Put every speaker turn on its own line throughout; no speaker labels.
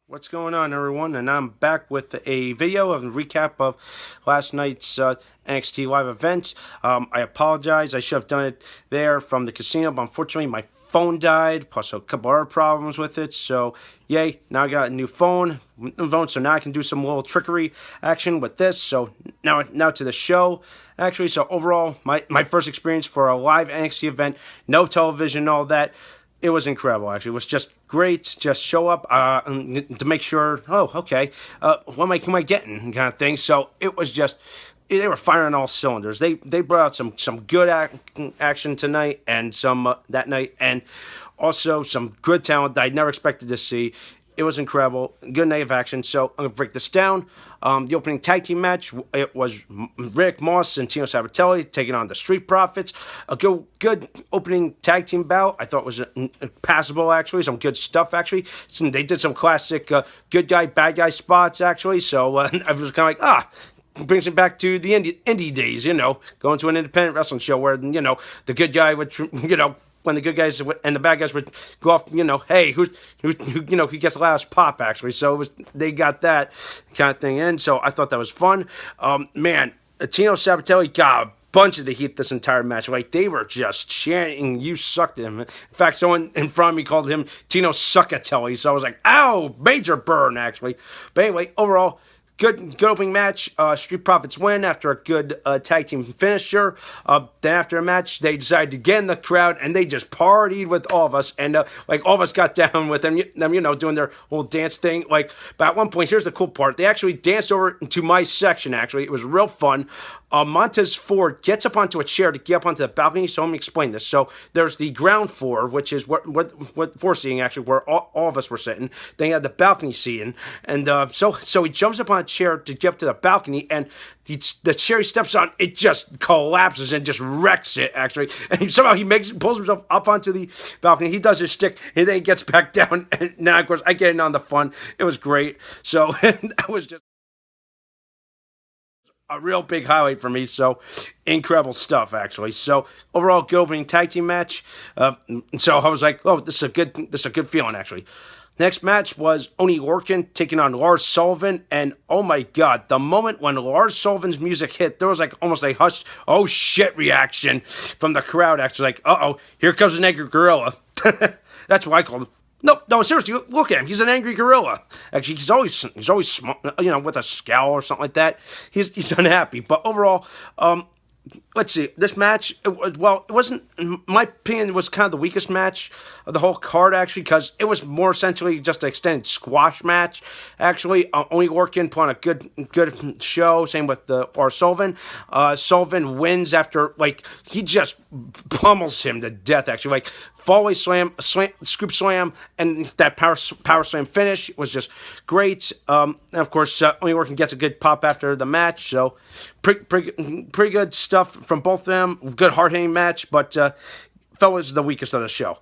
What's going on, everyone? And I'm back with a video of a recap of last night's NXT Live event. I apologize. I should have done it there from the casino, but unfortunately my phone died, plus a couple other problems with it. So, yay, now I got a new phone, so now I can do some little trickery action with this. So, now to the show. Actually, so overall, my first experience for a live NXT event, no television, all that. It was incredible, actually. It was just great. Just show up to make sure, oh, okay, what am I getting, kind of thing. So it was just, they were firing all cylinders. They brought out some good action tonight and some that night, and also some good talent that I never expected to see. It was incredible. Good night of action. So I'm going to break this down. The opening tag team match, it was Rick Moss and Tino Sabatelli taking on the Street Profits. A good opening tag team bout. I thought it was passable, actually. Some good stuff, actually. They did some classic good guy, bad guy spots, actually. So I was kind of like, brings me back to the indie days, going to an independent wrestling show where, the good guy would, when the good guys and the bad guys would go off, hey, who gets the loudest pop, actually. So they got that kind of thing in. So I thought that was fun. Man, Tino Sabatelli got a bunch of the heat this entire match. Like, they were just chanting, "You sucked him." In fact, someone in front of me called him Tino Suckatelli. So I was like, ow, major burn, actually. But anyway, overall, good opening match. Street Profits win after a good tag team finisher. Then after the match, they decided to get in the crowd and they just partied with all of us. And like all of us got down with them, doing their whole dance thing. Like, but at one point, here's the cool part: they actually danced over into my section. Actually, it was real fun. Montez Ford gets up onto a chair to get up onto the balcony. So let me explain this. So there's the ground floor, which is what floor seating, actually, where all of us were sitting. Then you had the balcony seating, and so he jumps up on a chair to get up to the balcony, and the chair he steps on, it just collapses and just wrecks it, actually. And somehow he pulls himself up onto the balcony. He does his shtick, and then he gets back down. And now, of course, I get in on the fun. It was great. So that was just a real big highlight for me. So incredible stuff, actually. So overall, good opening tag team match. So I was like, oh, this is a good feeling, actually. Next match was Oney Lorcan taking on Lars Sullivan, and oh my god, the moment when Lars Sullivan's music hit, there was like almost a hushed, oh shit reaction from the crowd, actually, like, uh-oh, here comes an angry gorilla. That's what I call him. No, seriously, look at him. He's an angry gorilla. Actually, he's always, with a scowl or something like that. He's unhappy. But overall, let's see. This match, it wasn't, in my opinion, it was kind of the weakest match of the whole card, actually, because it was more essentially just an extended squash match, actually. Oney Lorcan put on a good show. Same with Lars Sullivan. Sullivan wins after, like, he just pummels him to death, actually. Like, fallaway slam, scoop slam, and that power slam finish was just great. And of course, Oney Lorcan gets a good pop after the match, so pretty good stuff from both of them. Good hard-hitting match, but felt was the weakest of the show.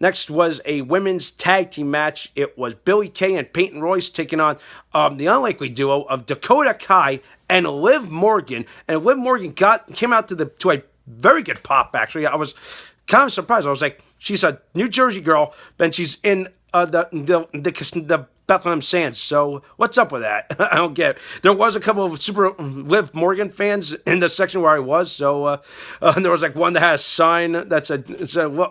Next was a women's tag team match. It was Billie Kay and Peyton Royce taking on the unlikely duo of Dakota Kai and Liv Morgan. And Liv Morgan came out to a very good pop, actually. I was kind of surprised. I was like, she's a New Jersey girl, and she's in the Bethlehem Sands. So what's up with that? I don't get it. There was a couple of super Liv Morgan fans in the section where I was. So there was like one that had a sign that said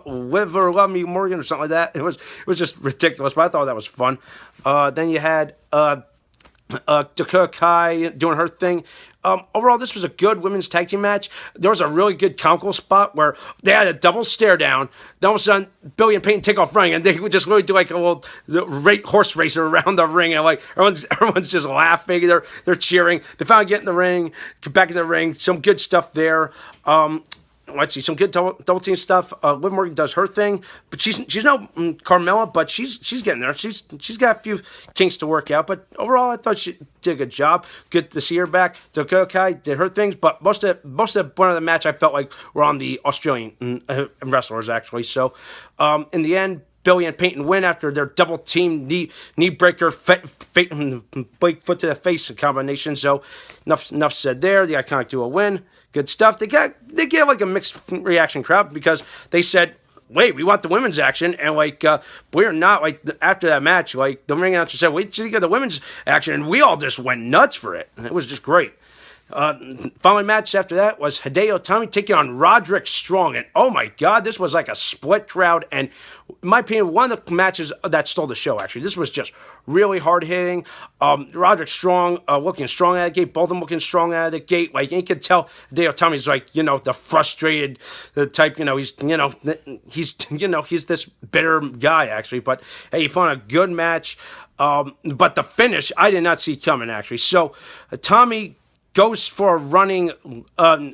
"Live or Love Me Morgan" or something like that. It was just ridiculous, but I thought that was fun. Then you had Dakota Kai doing her thing. Overall, this was a good women's tag team match. There was a really good comical spot where they had a double stare down. Then all of a sudden, Billy and Peyton take off running, and they would just really do like a little horse racer around the ring, and like everyone's just laughing. They're cheering. They finally get in the ring, get back in the ring. Some good stuff there. Let's see, some good double team stuff. Liv Morgan does her thing, but she's no Carmella, but she's getting there. She's got a few kinks to work out, but overall, I thought she did a good job. Good to see her back. Dakota Kai did her things, but most of the point of the match, I felt like were on the Australian wrestlers, actually. So in the end, Billy and Peyton win after their double team knee breaker foot to the face combination. So enough said there. The Iconic Duo win. Good stuff. They gave like a mixed reaction crowd because they said wait, we want the women's action, and we're not. After that match, the ring announcer said, wait till you get the women's action, and we all just went nuts for it. It was just great. Following match after that was Hideo Itami taking on Roderick Strong, and oh my god, this was like a split crowd, and in my opinion, one of the matches that stole the show. Actually, this was just really hard hitting. Roderick Strong looking strong out of the gate, both of them looking strong out of the gate. You could tell Hideo Itami's the frustrated type. He's this bitter guy actually. But hey, he put on a good match. But the finish, I did not see coming actually. So Itami goes for a running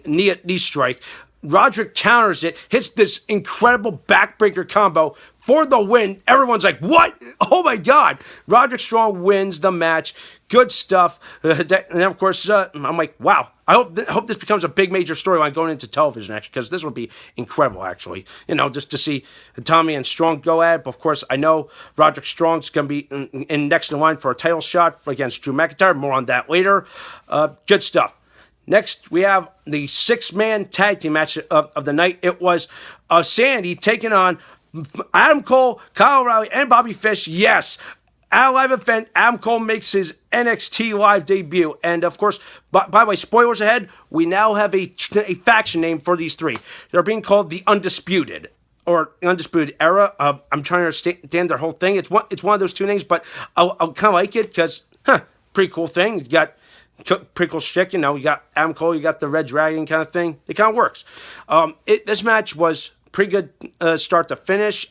knee strike. Roderick counters it, hits this incredible backbreaker combo for the win. Everyone's like, what? Oh my God. Roderick Strong wins the match. Good stuff. And of course, I'm like, wow. I hope this becomes a big major storyline going into television, actually, because this would be incredible, actually. Just to see Tommy and Strong go at it. But of course, I know Roderick Strong's going to be in next in line for a title shot against Drew McIntyre. More on that later. Good stuff. Next, we have the 6-man tag team match of the night. It was Sandy taking on Adam Cole, Kyle O'Reilly, and Bobby Fish. Yes, at a live event, Adam Cole makes his NXT Live debut. And of course, by the way, spoilers ahead, we now have a faction name for these three. They're being called the Undisputed, or Undisputed Era. I'm trying to understand their whole thing. It's one of those two names, but I'll kind of like it because, pretty cool thing. You got pretty cool shtick, you got Adam Cole, you got the Red Dragon kind of thing. It kind of works. This match was pretty good start to finish.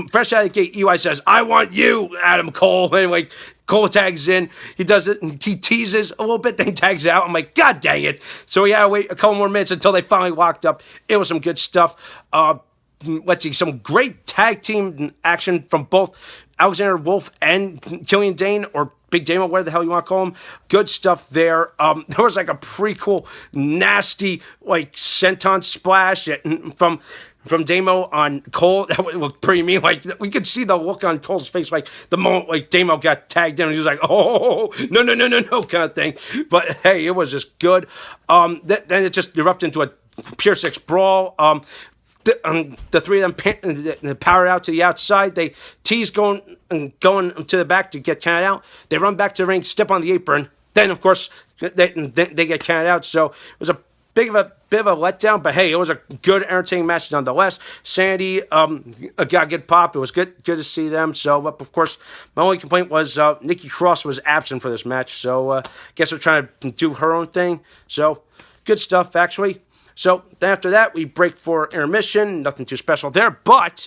Fresh out of the gate, EY says, I want you, Adam Cole. And Cole tags in. He does it, and he teases a little bit, then he tags out. I'm like, God dang it. So we had to wait a couple more minutes until they finally locked up. It was some good stuff. Let's see, some great tag team action from both Alexander Wolf and Killian Dane, or Big Damo, whatever the hell you want to call him. Good stuff there. There was a pretty cool, nasty, senton splash from Damo on Cole. That would look pretty mean. We could see the look on Cole's face, the moment Damo got tagged in, and he was like, oh, no, kind of thing. But hey, it was just good. Then it just erupted into a pure six brawl. The three of them powered out to the outside. They tease going to the back to get counted out. They run back to the ring, step on the apron. Then, of course, they get counted out. So it was a bit of a letdown, but hey, it was a good, entertaining match nonetheless. Sandy got a good pop. It was good to see them. So, but of course, my only complaint was Nikki Cross was absent for this match. So, I guess they're trying to do her own thing. So, good stuff, actually. So then after that, we break for intermission. Nothing too special there, but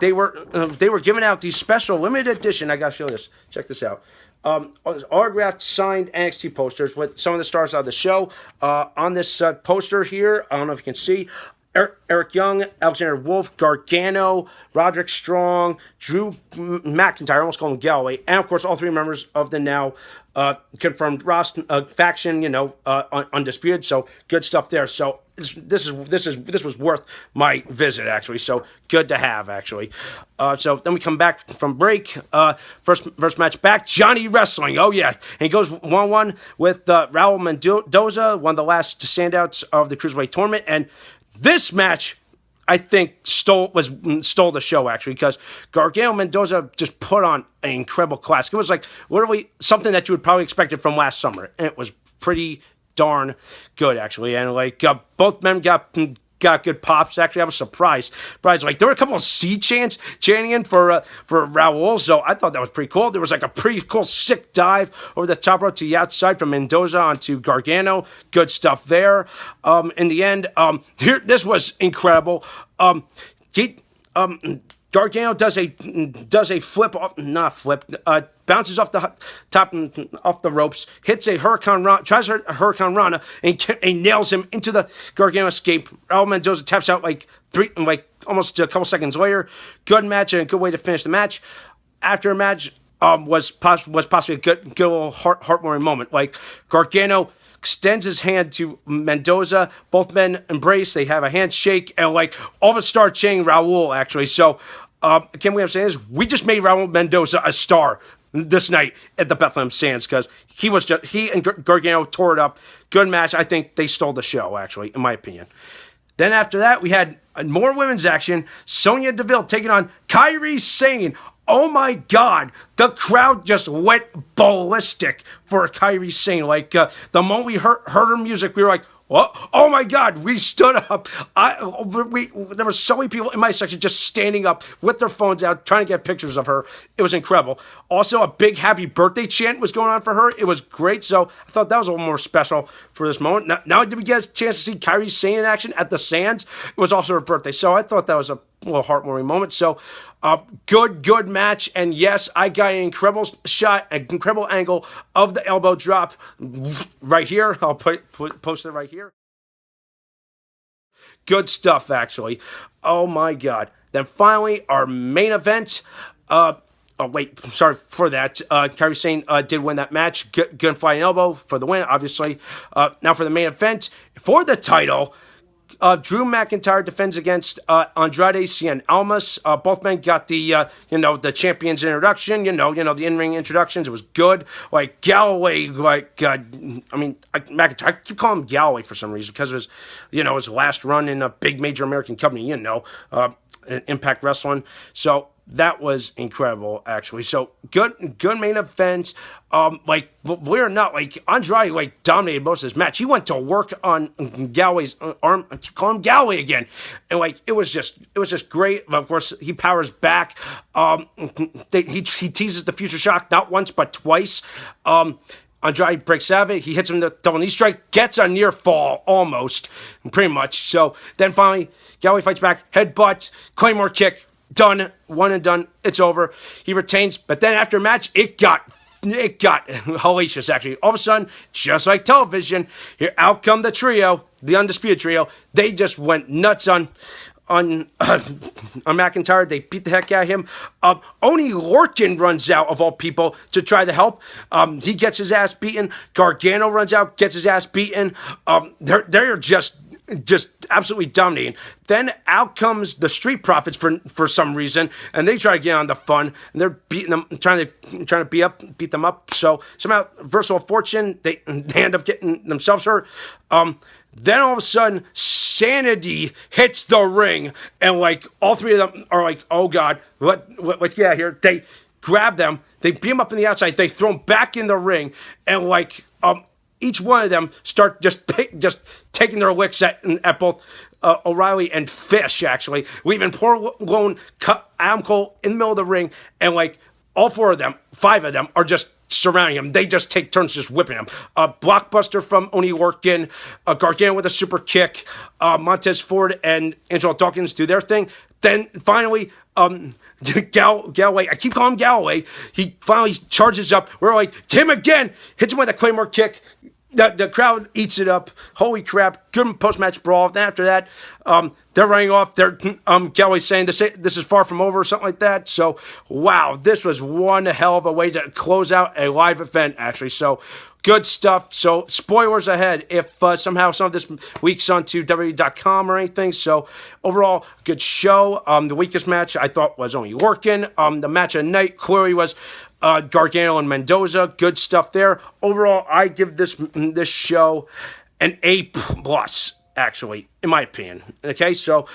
they were giving out these special limited edition. I gotta show this. Check this out. Autographed, signed NXT posters with some of the stars of the show. On this poster here, I don't know if you can see, Eric Young, Alexander Wolf, Gargano, Roderick Strong, Drew McIntyre, almost called him Galloway, and of course all three members of the now confirmed faction, Undisputed. So good stuff there. So this was worth my visit actually. So good to have actually. So then we come back from break. First match back, Johnny Wrestling. Oh yeah, and he goes 1-1 with Raul Mendoza, one of the last standouts of the Cruiserweight tournament, and this match, I think, stole the show, actually, because Gargano Mendoza just put on an incredible classic. It was literally something that you would probably expected from last summer, and it was pretty darn good, actually. And both men got good pops. Actually, I was surprised. There were a couple of C chants chanting in for Raul, so I thought that was pretty cool. There was a pretty cool sick dive over the top rope to the outside from Mendoza onto Gargano. Good stuff there. In the end, this was incredible. Gargano does a flip off, not flip, bounces off the top off the ropes, hits a Hurricane Rana, tries a Hurricane Rana, and nails him into the Gargano escape. Raul Mendoza taps out almost a couple seconds later. Good match and a good way to finish the match. After a match was possibly a good little heartwarming moment. Gargano extends his hand to Mendoza. Both men embrace. They have a handshake, and all of us start chanting Raul, actually. So, again, what I'm saying is we just made Raul Mendoza a star this night at the Bethlehem Sands, because he and Gargano tore it up. Good match. I think they stole the show, actually, in my opinion. Then after that, we had more women's action. Sonya Deville taking on Kairi Sane. Oh my God, the crowd just went ballistic for Kairi Sane. Like, the moment we heard her music, we were like, oh my God, we stood up. There were so many people in my section just standing up with their phones out, trying to get pictures of her. It was incredible. Also, a big happy birthday chant was going on for her. It was great. So I thought that was a little more special for this moment. Now did we get a chance to see Kairi Sane in action at the Sands? It was also her birthday. So I thought that was a little heartwarming moment. So, good match. And yes, I got an incredible shot, an incredible angle of the elbow drop right here. I'll post it right here. Good stuff, actually. Oh my God. Then finally, our main event. Oh wait, sorry for that. Kairi Sane did win that match. Good flying elbow for the win, obviously. Now for the main event for the title. Drew McIntyre defends against Andrade Cien Almas. Both men got the the champion's introduction. The in-ring introductions. It was good. Like Galloway, McIntyre. I keep calling him Galloway for some reason because it was, his last run in a big major American company. Impact Wrestling. So that was incredible, actually. So good main event. Believe it or not, Andrade dominated most of this match. He went to work on Galloway's arm. I keep calling him Galloway again, and it was just great. Of course, he powers back. He teases the future shock not once but twice. Andrade breaks out of it. He hits him the double knee strike, gets a near fall almost, pretty much. So then finally, Galloway fights back, headbutt, Claymore kick. Done, one and done. It's over. He retains, but then after a match, it got hellacious. Actually, all of a sudden, just like television, here out come the trio, the Undisputed Trio. They just went nuts on McIntyre. They beat the heck out of him. Oney Lorcan runs out, of all people, to try to help. He gets his ass beaten. Gargano runs out, gets his ass beaten. They're just absolutely dominating. Then out comes the Street Profits for some reason, and they try to get on the fun, and they're beating them, trying to beat them up. So somehow, Versatile Fortune, they end up getting themselves hurt. Then all of a sudden, Sanity hits the ring, and all three of them are like, "Oh God, what? Yeah, here." They grab them, they beat them up on the outside, they throw them back in the ring, and each one of them start just taking their licks at both O'Reilly and Fish, actually. Leaving poor lone Adam Cole in the middle of the ring, and all five of them are just surrounding him. They just take turns just whipping him. Blockbuster from Oney Lorcan, Gargano with a super kick, Montez Ford and Angelo Dawkins do their thing. Then finally, Galloway, I keep calling him Galloway, he finally charges up. We're like, him again, hits him with a Claymore kick. The crowd eats it up. Holy crap. Good post-match brawl. Then after that, they're running off. They're Galloway's saying this is far from over or something like that. So, wow, this was one hell of a way to close out a live event, actually. So, good stuff. So, spoilers ahead if somehow some of this leaks onto WWE.com or anything. So, overall, good show. The weakest match I thought was Oney Lorcan. The match of the night clearly was Gargano and Mendoza. Good stuff there. Overall, I give this show an A+, actually, in my opinion. Okay, so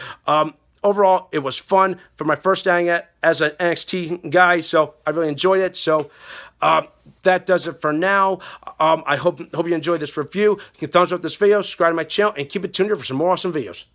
overall, it was fun for my first outing as an NXT guy, so I really enjoyed it. So that does it for now. I hope you enjoyed this review. You can thumbs up this video, subscribe to my channel, and keep it tuned here for some more awesome videos.